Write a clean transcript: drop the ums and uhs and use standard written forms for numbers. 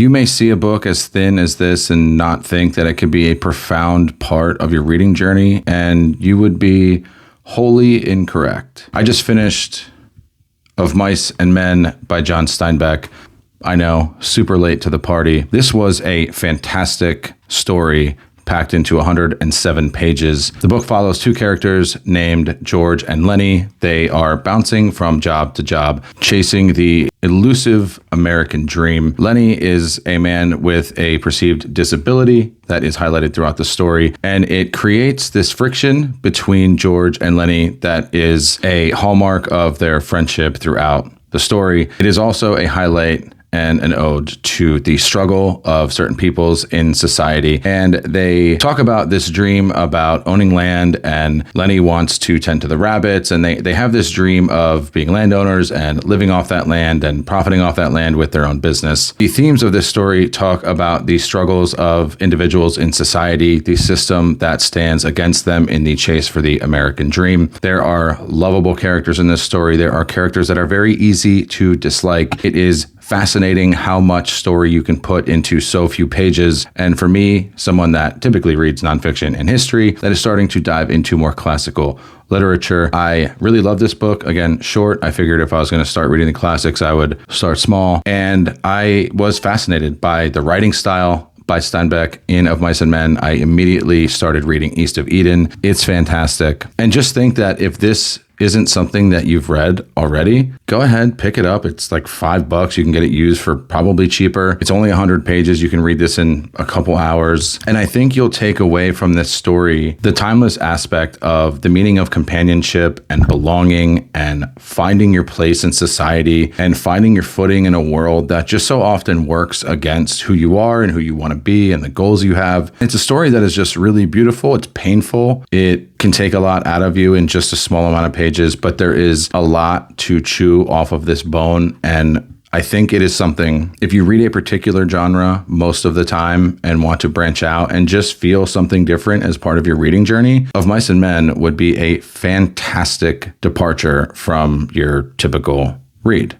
You may see a book as thin as this and not think that it could be a profound part of your reading journey, and you would be wholly incorrect. I just finished Of Mice and Men by John Steinbeck. I know, super late to the party. This was a fantastic story packed into 107 pages. The book follows two characters named George and Lenny. They are bouncing from job to job, chasing the elusive American dream. Lenny is a man with a perceived disability that is highlighted throughout the story, and it creates this friction between George and Lenny that is a hallmark of their friendship throughout the story. It is also a highlight and an ode to the struggle of certain peoples in society. And they talk about this dream about owning land, and Lenny wants to tend to the rabbits, and they have this dream of being landowners and living off that land and profiting off that land with their own business. The themes of this story talk about the struggles of individuals in society, the system that stands against them in the chase for the American dream. There are lovable characters in this story. There are characters that are very easy to dislike. It is fascinating how much story you can put into so few pages. And for me, someone that typically reads nonfiction and history, that is starting to dive into more classical literature, I really love this book. Again, short. I figured if I was going to start reading the classics, I would start small. And I was fascinated by the writing style by Steinbeck in Of Mice and Men. I immediately started reading East of Eden. It's fantastic. And just think that if this isn't something that you've read already, go ahead, pick it up. It's like $5. You can get it used for probably cheaper. It's only 100 pages. You can read this in a couple hours. And I think you'll take away from this story the timeless aspect of the meaning of companionship and belonging and finding your place in society and finding your footing in a world that just so often works against who you are and who you want to be and the goals you have. It's a story that is just really beautiful. It's painful. It can take a lot out of you in just a small amount of pages, but there is a lot to chew off of this bone. And I think it is something, if you read a particular genre most of the time and want to branch out and just feel something different as part of your reading journey, Of Mice and Men would be a fantastic departure from your typical read.